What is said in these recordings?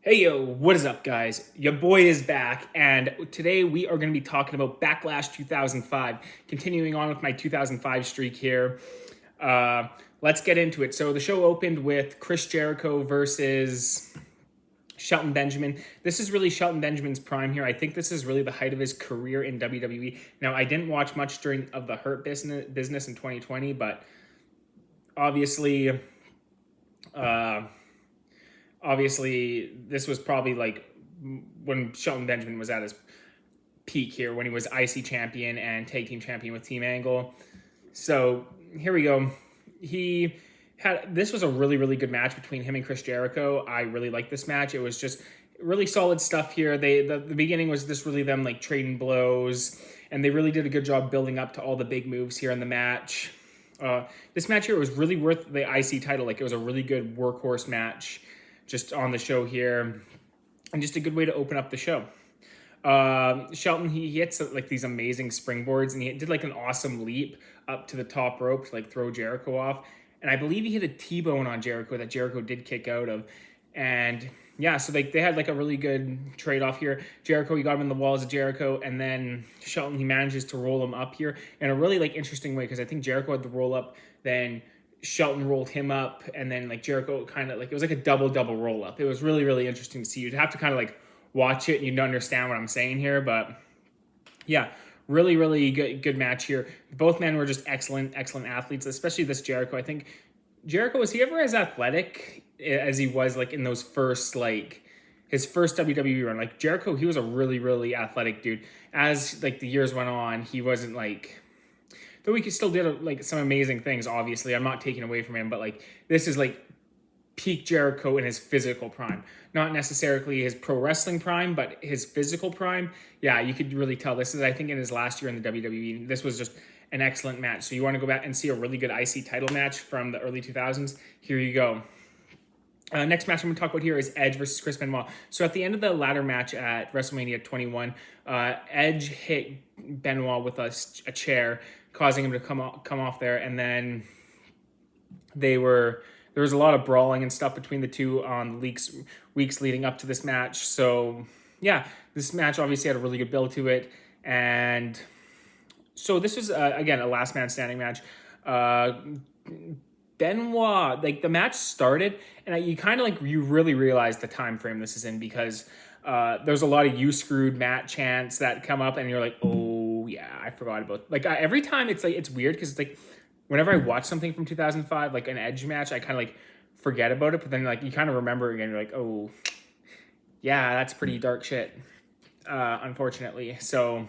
Hey yo, what is up, guys? Your boy is back, and today we are going to be talking about Backlash 2005, continuing on with my 2005 streak here. Let's get into it. So the show opened with Chris Jericho versus Shelton Benjamin. This is really Shelton Benjamin's prime here. I think this is really the height of his career in WWE. Now, I didn't watch much during of the Hurt business in 2020, but obviously, obviously, this was probably like when Shelton Benjamin was at his peak here, when he was IC champion and tag team champion with Team Angle. So here we go. This was a really, really good match between him and Chris Jericho. I really liked this match. It was just really solid stuff here. The beginning was just really them like trading blows, and they really did a good job building up to all the big moves here in the match. This match here was really worth the IC title. Like, it was a really good workhorse match just on the show here, and just a good way to open up the show. Shelton, he hits like these amazing springboards, and he did like an awesome leap up to the top rope to like throw Jericho off. And I believe he hit a T-bone on Jericho that Jericho did kick out of. And yeah, so they had like a really good trade-off here. Jericho, he got him in the walls of Jericho, and then Shelton, he manages to roll him up here in a really like interesting way, because I think Jericho had the roll up, then Shelton rolled him up, and then like Jericho kind of like, it was like a double roll up. It was really, really interesting to see. You'd have to kind of like watch it and you'd understand what I'm saying here, but yeah, really, really good match here. Both men were just excellent athletes, especially this Jericho. I think Jericho, was he ever as athletic as he was like in those first, like his first WWE run? Like Jericho, he was a really, really athletic dude. As like the years went on, he wasn't like, though he could still do like some amazing things, obviously. I'm not taking away from him, but like this is like peak Jericho in his physical prime. Not necessarily his pro wrestling prime, but his physical prime. Yeah, you could really tell. This is, I think, in his last year in the WWE. This was just an excellent match. So you want to go back and see a really good IC title match from the early 2000s? Here you go. Next match I'm going to talk about here is Edge versus Chris Benoit. So at the end of the ladder match at WrestleMania 21, Edge hit Benoit with a chair, causing him to come off there, and then there was a lot of brawling and stuff between the two on the weeks leading up to this match. So yeah, this match obviously had a really good build to it, and so this was again a last man standing match. Benoit, like the match started, and you really realize the time frame this is in, because there's a lot of "you screwed Matt" chants that come up, and you're like, oh yeah, I forgot about. Like every time it's like, it's weird because it's like, whenever I watch something from 2005, like an Edge match, I kind of like forget about it, but then like you kind of remember again. You're like, oh yeah, that's pretty dark shit, unfortunately. So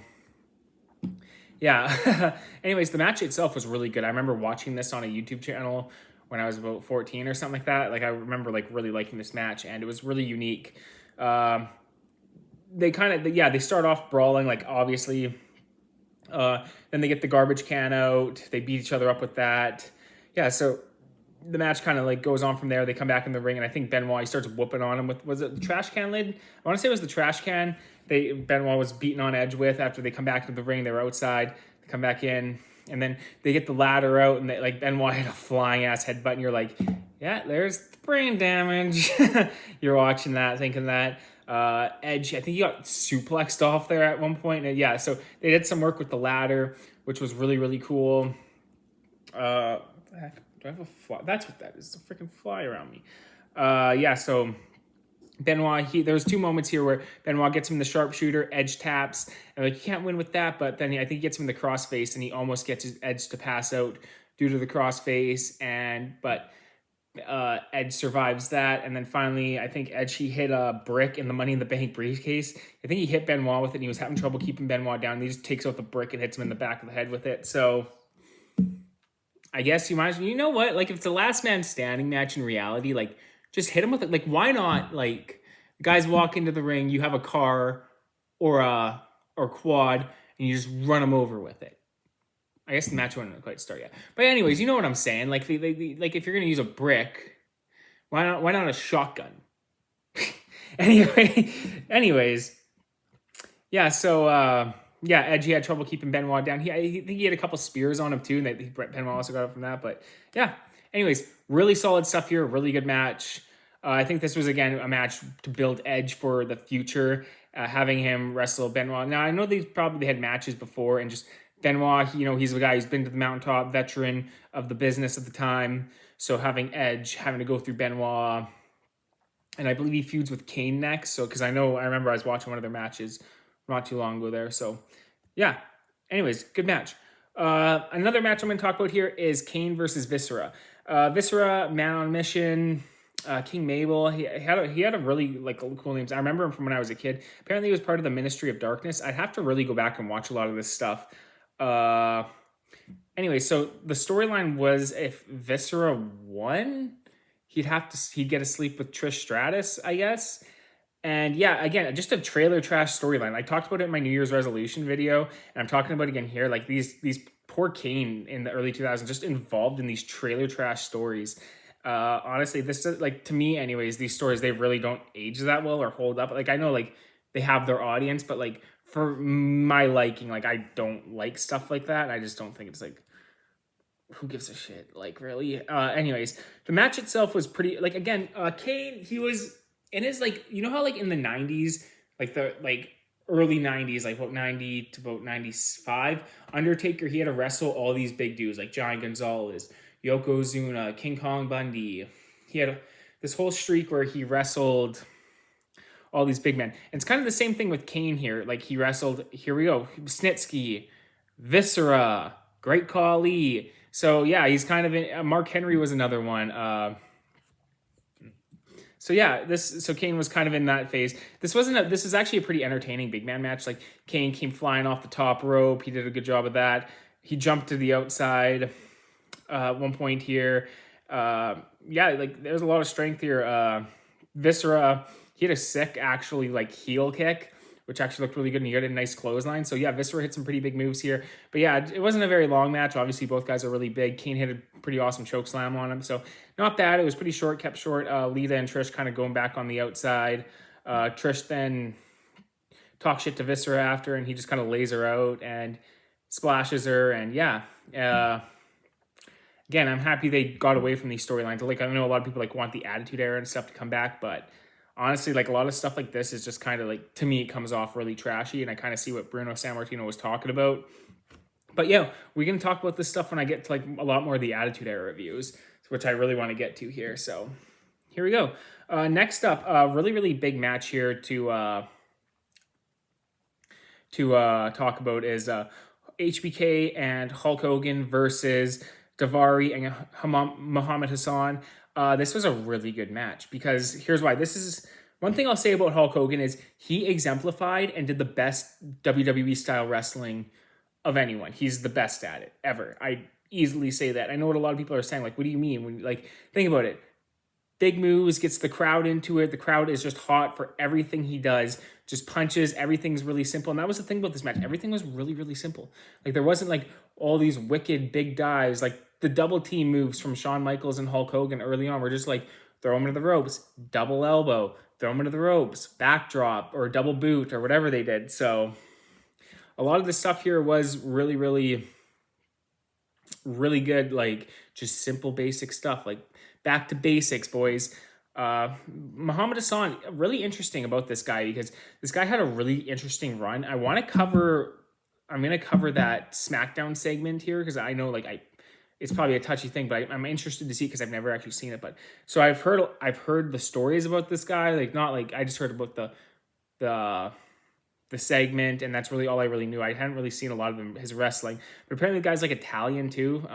yeah. Anyways, the match itself was really good. I remember watching this on a YouTube channel when I was about 14 or something like that. Like I remember like really liking this match, and it was really unique. They start off brawling, like obviously. Then they get the garbage can out. They beat each other up with that. Yeah, so the match kind of like goes on from there. They come back in the ring, and I think Benoit, he starts whooping on him with, was it the trash can lid? I want to say it was the trash can Benoit was beating on Edge with. After they come back into the ring, they were outside. They come back in, and then they get the ladder out, and like Benoit had a flying ass headbutt, and you're like, yeah, there's the brain damage. You're watching that, thinking that. Edge, I think he got suplexed off there at one point. And yeah, so they did some work with the ladder, which was really, really cool. Do I have a fly? That's what that is. It's a freaking fly around me. Yeah, so Benoit, there's two moments here where Benoit gets him the sharpshooter, Edge taps, and like, you can't win with that, but then I think he gets him the crossface, and he almost gets his Edge to pass out due to the crossface, but Edge survives that, and then finally, I think Edge, he hit a brick in the Money in the Bank briefcase. I think he hit Benoit with it, and he was having trouble keeping Benoit down, and he just takes out the brick and hits him in the back of the head with it. So I guess you might as well, you know what, like if it's a last man standing match in reality, like just hit him with it. Like, why not? Like, guys walk into the ring, you have a car or quad, and you just run them over with it. I guess the match wouldn't quite start yet. But anyways, you know what I'm saying. Like, like if you're gonna use a brick, why not a shotgun? Anyways, yeah. So yeah, Edge, he had trouble keeping Benoit down. I think he had a couple spears on him too, and Benoit also got up from that. But yeah. Anyways, really solid stuff here. Really good match. I think this was, again, a match to build Edge for the future, having him wrestle Benoit. Now, I know they probably had matches before, and just Benoit, he's the guy who's been to the mountaintop, veteran of the business at the time. So having Edge, having to go through Benoit, and I believe he feuds with Kane next. So, because I remember I was watching one of their matches not too long ago there. So, yeah. Anyways, good match. Another match I'm going to talk about here is Kane versus Viscera. Viscera, man on mission. King Mabel. He had a really cool names. I remember him from when I was a kid. Apparently, he was part of the Ministry of Darkness. I'd have to really go back and watch a lot of this stuff. Anyway, so the storyline was if Viscera won, he'd get to sleep with Trish Stratus, I guess. And yeah, again, just a trailer trash storyline. I talked about it in my New Year's resolution video, and I'm talking about it again here. Like these poor Kane in the early 2000s, just involved in these trailer trash stories. Honestly, this is, like, to me anyways, these stories, they really don't age that well or hold up. Like, I know, like, they have their audience, but like for my liking, like, I don't like stuff like that. I just don't think it's like, who gives a shit? Like, really? Anyways, the match itself was pretty, like, again, Kane, he was in his, like, how like in the 90s, like the early 90s, like about 90 to about 95, Undertaker, he had to wrestle all these big dudes like Giant Gonzalez, Yokozuna, King Kong Bundy. He had this whole streak where he wrestled all these big men. And it's kind of the same thing with Kane here. Like, he wrestled, here we go, Snitsky, Viscera, Great Khali. So yeah, he's kind of in, Mark Henry was another one. So yeah, so Kane was kind of in that phase. This is actually a pretty entertaining big man match. Like, Kane came flying off the top rope. He did a good job of that. He jumped to the outside at one point here. Yeah, like, there's a lot of strength here. Viscera, he had a sick, actually, like, heel kick, which actually looked really good, and he got a nice clothesline. So yeah, Viscera hit some pretty big moves here. But yeah, it wasn't a very long match. Obviously, both guys are really big. Kane hit a pretty awesome choke slam on him. So not bad. It was pretty short, kept short. Lita and Trish kind of going back on the outside. Trish then talks shit to Viscera after, and he just kind of lays her out and splashes her. And yeah, again, I'm happy they got away from these storylines. Like, I know a lot of people like want the Attitude Era and stuff to come back, but honestly, like, a lot of stuff like this is just kind of like, to me, it comes off really trashy, and I kind of see what Bruno Sammartino was talking about. But yeah, we're going to talk about this stuff when I get to like a lot more of the Attitude Era reviews, which I really want to get to here. So here we go. Next up, really, really big match here to talk about is HBK and Hulk Hogan versus Davari and Muhammad Hassan. This was a really good match, because here's why. This is one thing I'll say about Hulk Hogan is he exemplified and did the best WWE style wrestling of anyone. He's the best at it ever. I easily say that. I know what a lot of people are saying. Like, what do you mean? When, like, think about it. Big moves, gets the crowd into it. The crowd is just hot for everything he does. Just punches. Everything's really simple. And that was the thing about this match. Everything was really, really simple. Like, there wasn't like all these wicked big dives. Like, the double team moves from Shawn Michaels and Hulk Hogan early on were just like, throw him into the ropes, double elbow, throw him into the ropes, backdrop, or double boot, or whatever they did. So a lot of the stuff here was really, really, really good. Like, just simple, basic stuff. Like, back to basics, boys. Muhammad Hassan, really interesting about this guy, because this guy had a really interesting run. I'm going to cover that SmackDown segment here, because I know, like, it's probably a touchy thing, but I'm interested to see, because I've never actually seen it. But so I've heard the stories about this guy, like, not like I just heard about the segment, and that's really all I really knew. I hadn't really seen a lot of his wrestling, but apparently the guy's like Italian too.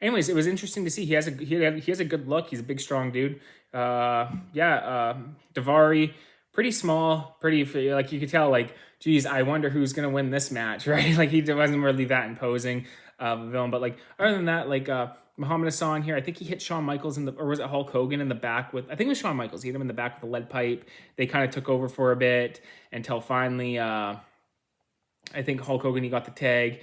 Anyways, it was interesting to see. He has a good look. He's a big, strong dude. Davari, pretty small, pretty, like, you could tell, like, geez, I wonder who's gonna win this match, right? Like, he wasn't really that imposing of a villain, but like, other than that, like, Muhammad Hassan here, I think he hit Shawn Michaels or was it Hulk Hogan in the back with, I think it was Shawn Michaels. He hit him in the back with a lead pipe. They kind of took over for a bit until finally, I think Hulk Hogan, he got the tag.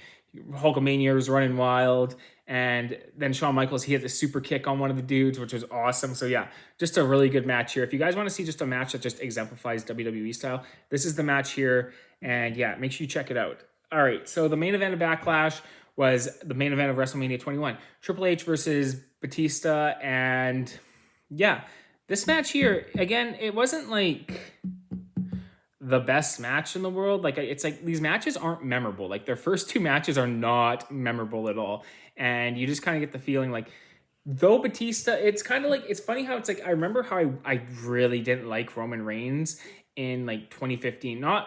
Hulkamania was running wild. And then Shawn Michaels, he hit the super kick on one of the dudes, which was awesome. So yeah, just a really good match here. If you guys want to see just a match that just exemplifies WWE style, this is the match here. And yeah, make sure you check it out. All right, so the main event of Backlash was the main event of WrestleMania 21. Triple H versus Batista, and yeah, This match here, again, it wasn't like the best match in the world. Like, it's like these matches aren't memorable. Like, their first two matches are not memorable at all. And you just kind of get the feeling like, though Batista, it's kind of like, it's funny how it's like, I remember how I really didn't like Roman Reigns in like 2015. Not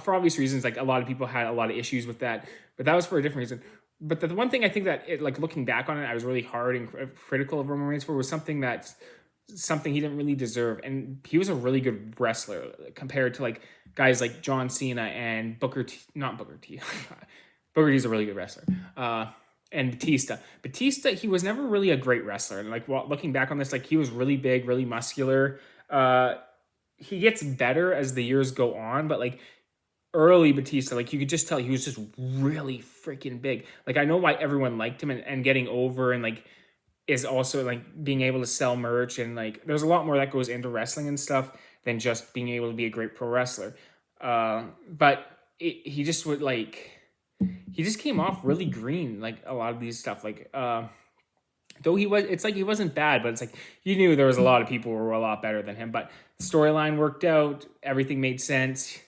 for obvious reasons, like a lot of people had a lot of issues with that, but that was for a different reason. But the one thing I think that, like looking back on it, I was really hard and critical of Roman Reigns for was something he didn't really deserve. And he was a really good wrestler compared to like guys like John Cena and Booker T, not Booker T. Booker T's a really good wrestler. And Batista. Batista, he was never really a great wrestler. And like looking back on this, like he was really big, really muscular. He gets better as the years go on, but like early Batista, like you could just tell he was just really freaking big. Like I know why everyone liked him, and getting over and like is also like being able to sell merch, and like there's a lot more that goes into wrestling and stuff than just being able to be a great pro wrestler. But he just would like, he just came off really green, like a lot of these stuff. Like though it's like he wasn't bad, but it's like you knew there was a lot of people who were a lot better than him. But the storyline worked out, everything made sense.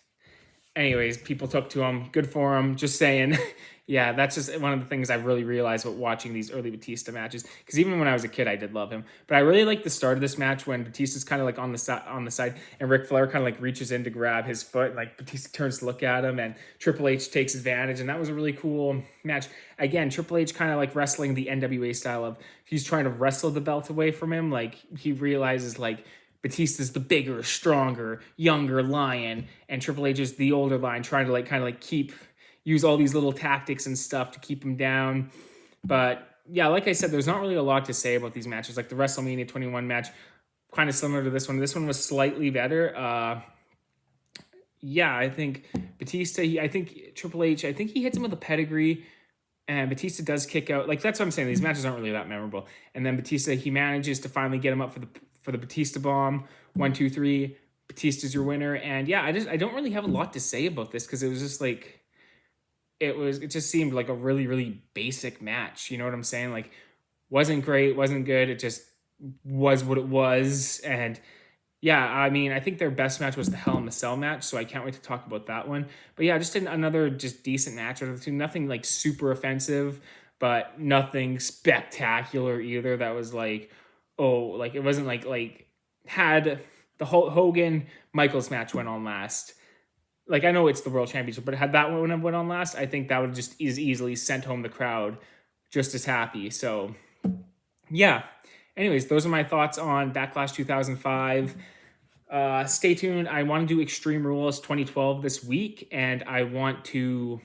Anyways, people took to him. Good for him. Just saying. Yeah, that's just one of the things I've really realized about watching these early Batista matches. Because even when I was a kid, I did love him. But I really like the start of this match when Batista's kind of like on the side, and Ric Flair kind of like reaches in to grab his foot, and like Batista turns to look at him, and Triple H takes advantage, and that was a really cool match. Again, Triple H kind of like wrestling the NWA style of he's trying to wrestle the belt away from him. Like he realizes like Batista's the bigger, stronger, younger lion, and Triple H is the older lion, trying to like kind of like use all these little tactics and stuff to keep him down. But yeah, like I said, there's not really a lot to say about these matches. Like the WrestleMania 21 match, kind of similar to this one. This one was slightly better. Yeah, I think Batista, I think Triple H, I think he hits him with a pedigree, and Batista does kick out. Like that's what I'm saying. These matches aren't really that memorable. And then Batista, he manages to finally get him up for the Batista bomb. 1, 2, 3. Batista's your winner. And yeah, I don't really have a lot to say about this because it was just like, it just seemed like a really, really basic match. You know what I'm saying? Like, wasn't great, wasn't good. It just was what it was. And yeah, I mean, I think their best match was the Hell in the Cell match, so I can't wait to talk about that one. But yeah, just another just decent match. Nothing like super offensive, but nothing spectacular either. That was like, oh, like it wasn't like had the whole Hogan Michaels match went on last. Like, I know it's the World Championship, but had that one went on last, I think that would just easily sent home the crowd just as happy. So, yeah. Anyways, those are my thoughts on Backlash 2005. Stay tuned. I want to do Extreme Rules 2012 this week, and I want to...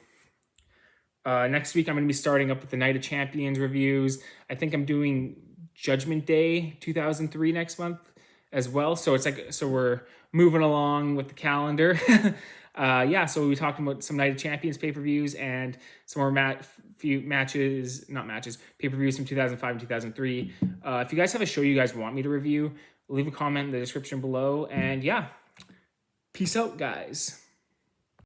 next week, I'm going to be starting up with the Night of Champions reviews. I think I'm doing Judgment Day 2003 next month as well. So it's like, so we're moving along with the calendar. Yeah, so we'll be talking about some Night of Champions pay-per-views and some more pay-per-views from 2005 and 2003. If you guys have a show you guys want me to review, leave a comment in the description below. And yeah, peace out, guys.